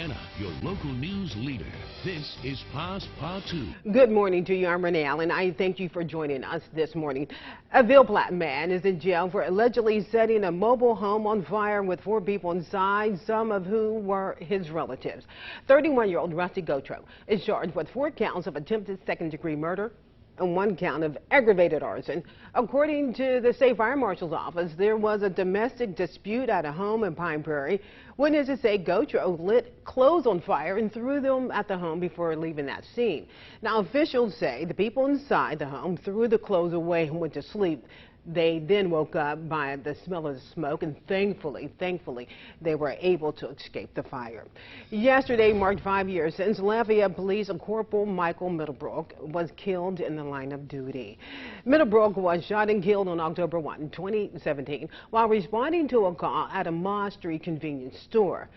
Acadiana, your local news leader. This is Passe Partout. Good morning to you. I'm Renee Allen. I thank you for joining us this morning. A Ville Platte man is in jail for allegedly setting a mobile home on fire with 4 people inside, some of whom were his relatives. 31-year-old Rusty Gotro is charged with 4 counts of attempted second-degree murder and 1 count of aggravated arson. According to the state fire marshal's office, there was a domestic dispute at a home in Pine Prairie. Witnesses say Gotro lit clothes on fire and threw them at the home before leaving that scene. Now, officials say the people inside the home threw the clothes away and went to sleep. They then woke up by the smell of the smoke, and thankfully, they were able to escape the fire. Yesterday marked 5 years since Lafayette Police Corporal Michael Middlebrook was killed in the line of duty. Middlebrook was shot and killed on October 1, 2017, while responding to a call at a Moss Street convenience store.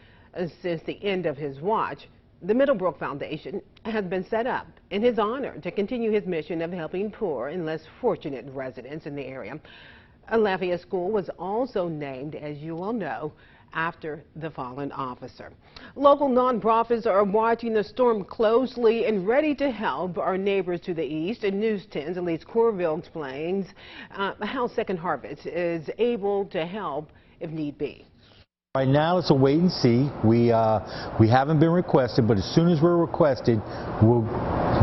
Since the end of his watch, the Middlebrook Foundation has been set up in his honor to continue his mission of helping poor and less fortunate residents in the area. A Lafayette school was also named, as you all know, after the fallen officer. Local nonprofits are watching the storm closely and ready to help our neighbors to the east. And News 10's Elise Corville explains how Second Harvest is able to help if need be. Right now, it's a wait and see. We haven't been requested, but as soon as we're requested, we'll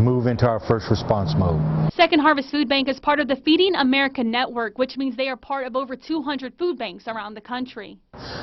move into our first response mode. Second Harvest Food Bank is part of the Feeding America network, which means they are part of over 200 food banks around the country.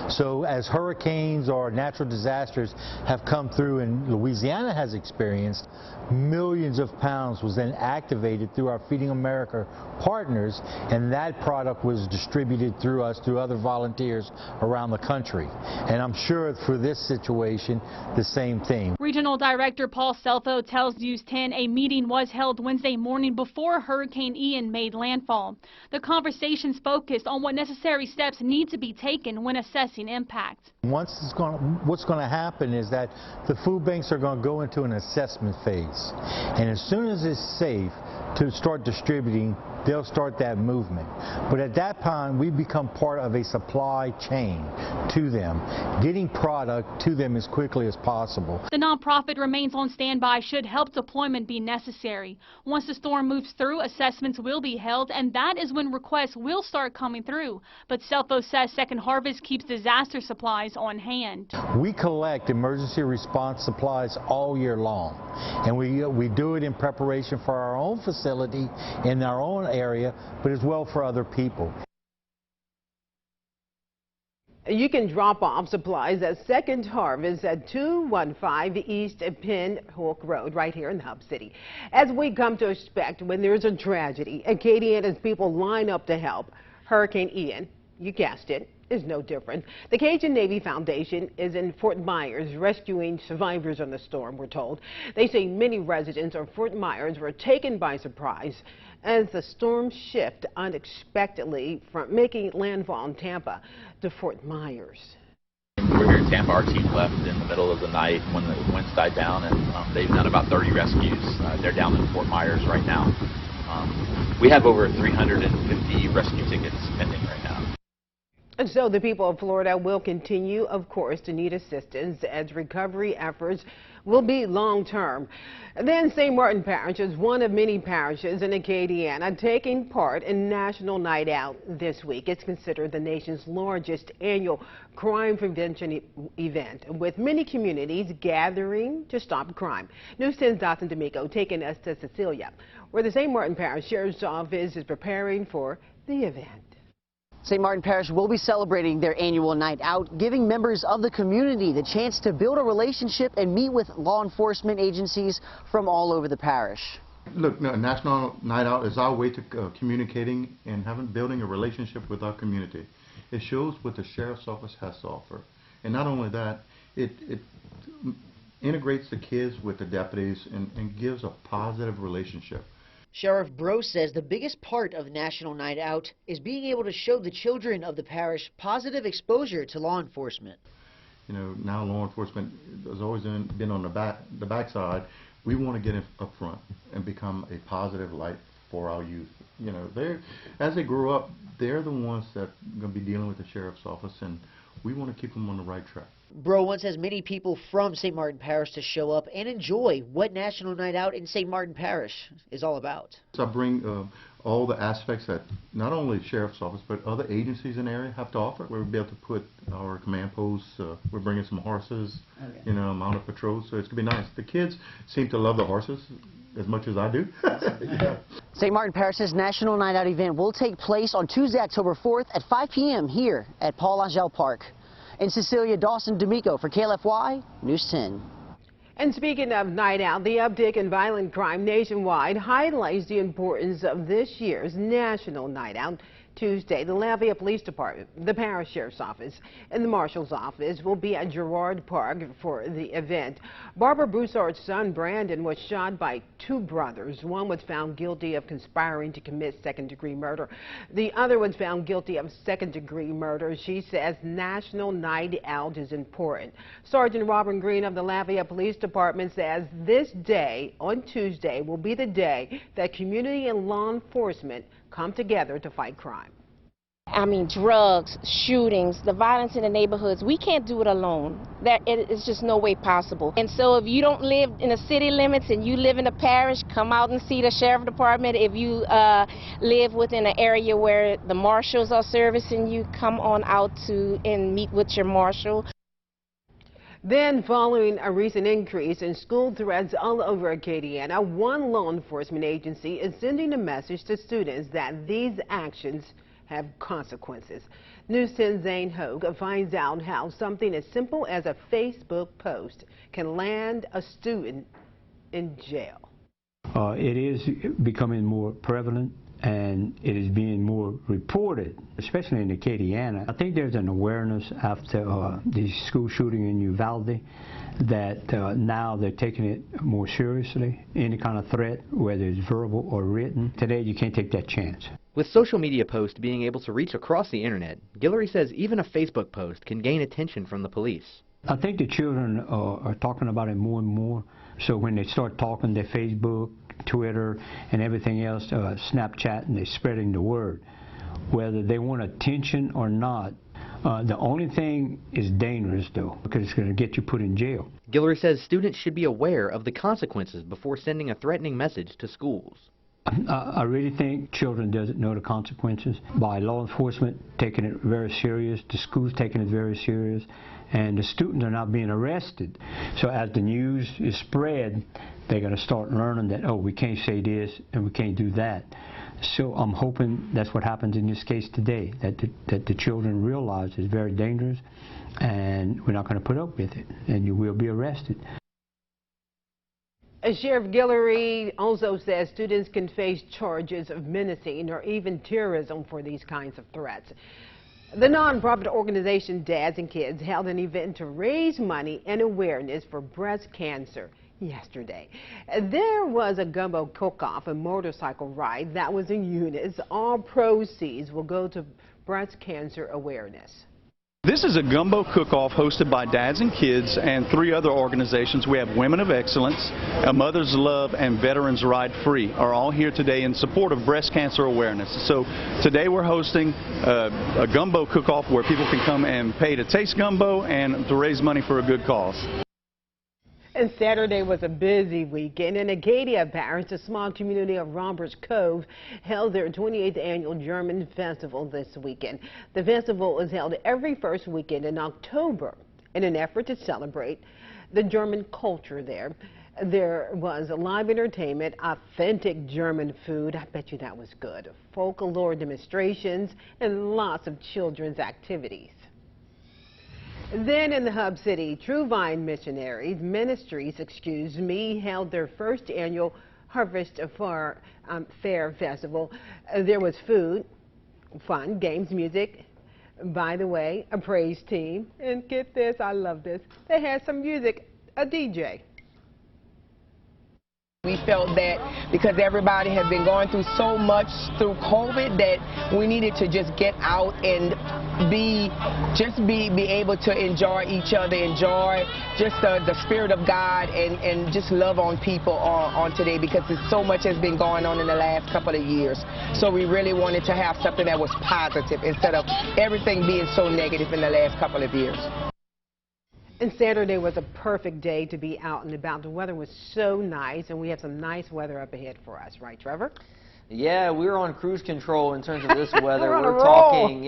So as hurricanes or natural disasters have come through and Louisiana has experienced, millions of pounds was then activated through our Feeding America partners, and that product was distributed through us, through other volunteers around the country. And I'm sure for this situation, the same thing. Regional Director Paul Selfo tells News 10 a meeting was held Wednesday morning before Hurricane Ian made landfall. The conversations focused on what necessary steps need to be taken when assessing impact. What's going to happen is that the food banks are going to go into an assessment phase. And as soon as it's safe to start distributing, they'll start that movement. But at that time, we become part of a supply chain to them, getting product to them as quickly as possible. The nonprofit remains on standby should help deployment be necessary. Once the storm moves through, assessments will be held, and that is when requests will start coming through. But Selfo says Second Harvest keeps disaster supplies on hand. We collect emergency response supplies all year long, and we do it in preparation for our own facility in our own area, but as well for other people. You can drop off supplies at Second Harvest at 215 East Pin Hook Road, right here in Hub City. As we come to expect when there's a tragedy, Acadiana's people line up to help. Hurricane Ian, you guessed it, is no different. The Cajun Navy Foundation is in Fort Myers rescuing survivors on the storm, we're told. They say many residents of Fort Myers were taken by surprise as the storm shifted unexpectedly from making landfall in Tampa to Fort Myers. We're here in Tampa. Our team left in the middle of the night when the winds died down, and they've done about 30 rescues. They're down in Fort Myers right now. We have over 350 rescue tickets pending right now. And so the people of Florida will continue, of course, to need assistance as recovery efforts will be long-term. Then St. Martin Parish is one of many parishes in Acadiana taking part in National Night Out this week. It's considered the nation's largest annual crime prevention event, with many communities gathering to stop crime. News 10's Dotson D'Amico taking us to Cecilia, where the St. Martin Parish Sheriff's Office is preparing for the event. St. Martin Parish will be celebrating their annual night out, giving members of the community the chance to build a relationship and meet with law enforcement agencies from all over the parish. Look, National Night Out is our way to communicating and building a relationship with our community. It shows what the Sheriff's Office has to offer. And not only that, it integrates the kids with the deputies and gives a positive relationship. Sheriff Bro says the biggest part of National Night Out is being able to show the children of the parish positive exposure to law enforcement. You know, now law enforcement has always been on the backside. We want to get up front and become a positive light for our youth. You know, as they grow up, they're the ones that are going to be dealing with the Sheriff's Office, and we want to keep them on the right track. Bro wants as many people from St. Martin Parish to show up and enjoy what National Night Out in St. Martin Parish is all about. So I bring all the aspects that not only the Sheriff's Office but other agencies in the area have to offer. We'll be able to put our command posts, we're bringing some horses, mounted patrols, so it's going to be nice. The kids seem to love the horses as much as I do. Yeah. St. Martin Parish's National Night Out event will take place on Tuesday, October 4th at 5 p.m. here at Paul Angel Park. In Cecilia, Dawson D'Amico for KLFY News 10. And speaking of night out, the uptick in violent crime nationwide highlights the importance of this year's National Night Out. Tuesday, the Lafayette Police Department, the Parish Sheriff's Office, and the Marshal's Office will be at Girard Park for the event. Barbara Broussard's son, Brandon, was shot by two brothers. One was found guilty of conspiring to commit second-degree murder. The other was found guilty of second-degree murder. She says National Night Out is important. Sergeant Robin Green of the Lafayette Police Department says this day, on Tuesday, will be the day that community and law enforcement come together to fight crime. I mean, drugs, shootings, the violence in the neighborhoods, we can't do it alone. It's just no way possible. And so if you don't live in the city limits and you live in a parish, come out and see the Sheriff Department. If you live within an area where the marshals are servicing you, come on out and meet with your marshal. Then, following a recent increase in school threats all over Acadiana, one law enforcement agency is sending a message to students that these actions have consequences. News 10's Zane Hogue finds out how something as simple as a Facebook post can land a student in jail. It is becoming more prevalent, and it is being more reported, especially in Acadiana. I think there's an awareness after the school shooting in Uvalde that now they're taking it more seriously. Any kind of threat, whether it's verbal or written, today you can't take that chance. With social media posts being able to reach across the internet, Guillory says even a Facebook post can gain attention from the police. I think the children are talking about it more and more, so when they start talking, their Facebook, Twitter, and everything else, Snapchat, and they're spreading the word. Whether they want attention or not, the only thing is dangerous, though, because it's going to get you put in jail. Guillory says students should be aware of the consequences before sending a threatening message to schools. I really think children doesn't know the consequences. By law enforcement taking it very serious, the schools taking it very serious, and the students are not being arrested. So as the news is spread, they're going to start learning that, oh, we can't say this and we can't do that. So I'm hoping that's what happens in this case today, that the children realize it's very dangerous and we're not going to put up with it, and you will be arrested. Sheriff Guillory also says students can face charges of menacing or even terrorism for these kinds of threats. The nonprofit organization Dads and Kids held an event to raise money and awareness for breast cancer yesterday. There was a gumbo cook-off, a motorcycle ride that was in Eunice. All proceeds will go to breast cancer awareness. This is a gumbo cook-off hosted by Dads and Kids and 3 other organizations. We have Women of Excellence, A Mother's Love, and Veterans Ride Free are all here today in support of breast cancer awareness. So today we're hosting a gumbo cook-off where people can come and pay to taste gumbo and to raise money for a good cause. And Saturday was a busy weekend. In Acadia Parish, the small community of Roberts Cove held their 28th annual German Festival this weekend. The festival is held every first weekend in October in an effort to celebrate the German culture there. There was live entertainment, authentic German food, I bet you that was good, folklore demonstrations, and lots of children's activities. Then in the Hub City, True Vine Ministries, held their first annual Harvest Fair Festival. There was food, fun, games, music. By the way, a praise team. And get this, I love this. They had some music, a DJ. We felt that because everybody had been going through so much through COVID that we needed to just get out and be able to enjoy each other, enjoy just the spirit of God and just love on people on today, because so much has been going on in the last couple of years. So we really wanted to have something that was positive instead of everything being so negative in the last couple of years. And Saturday was a perfect day to be out and about. The weather was so nice, and we have some nice weather up ahead for us, right, Trevor? Yeah, we're on cruise control in terms of this weather. We're talking,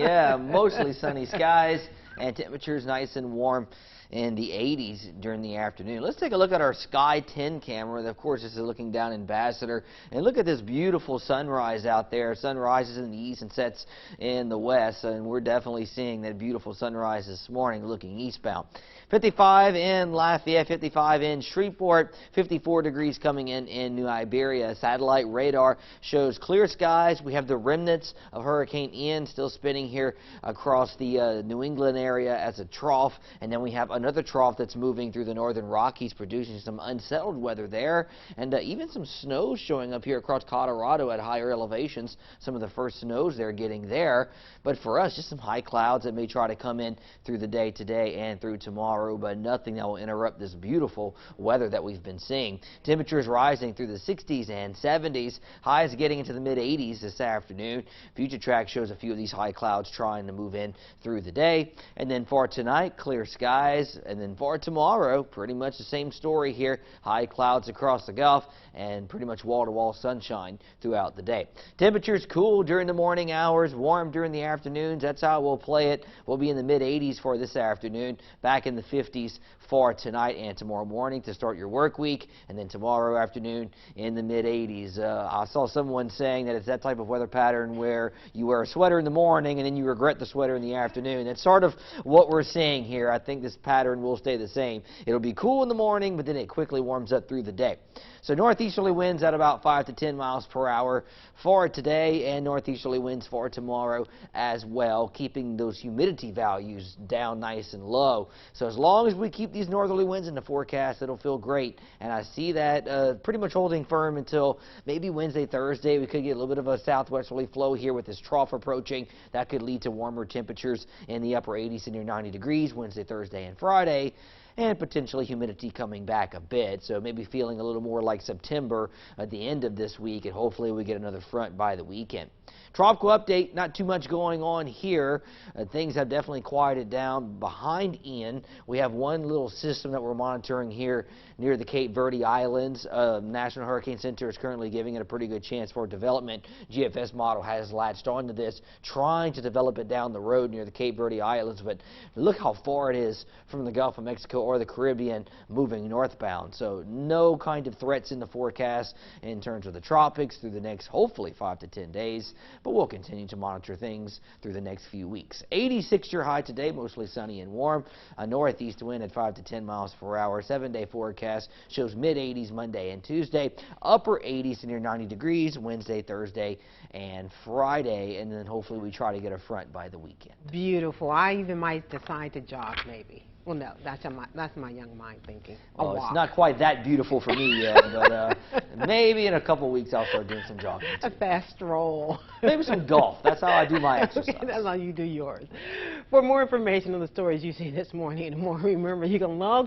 mostly sunny skies and temperatures nice and warm in the 80s during the afternoon. Let's take a look at our Sky 10 camera. Of course, this is looking down Ambassador. And look at this beautiful sunrise out there. Sun rises in the east and sets in the west, and we're definitely seeing that beautiful sunrise this morning looking eastbound. 55 in Lafayette, 55 in Shreveport, 54 degrees coming in New Iberia. Satellite radar shows clear skies. We have the remnants of Hurricane Ian still spinning here across the New England area as a trough, and then we have another trough that's moving through the northern Rockies, producing some unsettled weather there, and even some snow showing up here across Colorado at higher elevations. Some of the first snows they're getting there. But for us, just some high clouds that may try to come in through the day today and through tomorrow, but nothing that will interrupt this beautiful weather that we've been seeing. Temperatures rising through the 60s and 70s, highs getting into the mid-80s this afternoon. Future Track shows a few of these high clouds trying to move in through the day. And then for tonight, clear skies. And then for tomorrow, pretty much the same story here. High clouds across the Gulf and pretty much wall-to-wall sunshine throughout the day. Temperatures cool during the morning hours, warm during the afternoons. That's how we'll play it. We'll be in the mid-80s for this afternoon, back in the 50s for tonight and tomorrow morning to start your work week, and then tomorrow afternoon in the mid-80s. I saw someone saying that it's that type of weather pattern where you wear a sweater in the morning and then you regret the sweater in the afternoon. That's sort of what we're seeing here. I think this pattern will stay the same. It'll be cool in the morning, but then it quickly warms up through the day. So northeasterly winds at about 5 to 10 miles per hour for today, and northeasterly winds for tomorrow as well, keeping those humidity values down nice and low. So as long as we keep these northerly winds in the forecast, it'll feel great. And I see that pretty much holding firm until maybe Wednesday, Thursday. We could get a little bit of a southwesterly flow here with this trough approaching. That could lead to warmer temperatures in the upper 80s to near 90 degrees Wednesday, Thursday, and Friday, and potentially humidity coming back a bit. So maybe feeling a little more like September at the end of this week, and hopefully we get another front by the weekend. Tropical update, not too much going on here. Things have definitely quieted down behind Ian. We have one little system that we're monitoring here near the Cape Verde Islands. National Hurricane Center is currently giving it a pretty good chance for development. GFS model has latched onto this, trying to develop it down the road near the Cape Verde Islands, but look how far it is from the Gulf of Mexico or the Caribbean moving northbound. So no kind of threats in the forecast in terms of the tropics through the next, hopefully, 5 to 10 days. But we'll continue to monitor things through the next few weeks. 86 your high today, mostly sunny and warm. A northeast wind at 5 to 10 miles per hour. 7-day forecast shows mid-80s Monday and Tuesday. Upper 80s to near 90 degrees Wednesday, Thursday, and Friday. And then hopefully we try to get a front by the weekend. Beautiful. I even might decide to jog maybe. Well, no, that's my young mind thinking. Oh, it's not quite that beautiful for me yet, but maybe in a couple weeks I'll start doing some jogging too. A fast stroll. Maybe some golf. That's how I do my exercise. Okay, that's how you do yours. For more information on the stories you see this morning and more, remember you can log on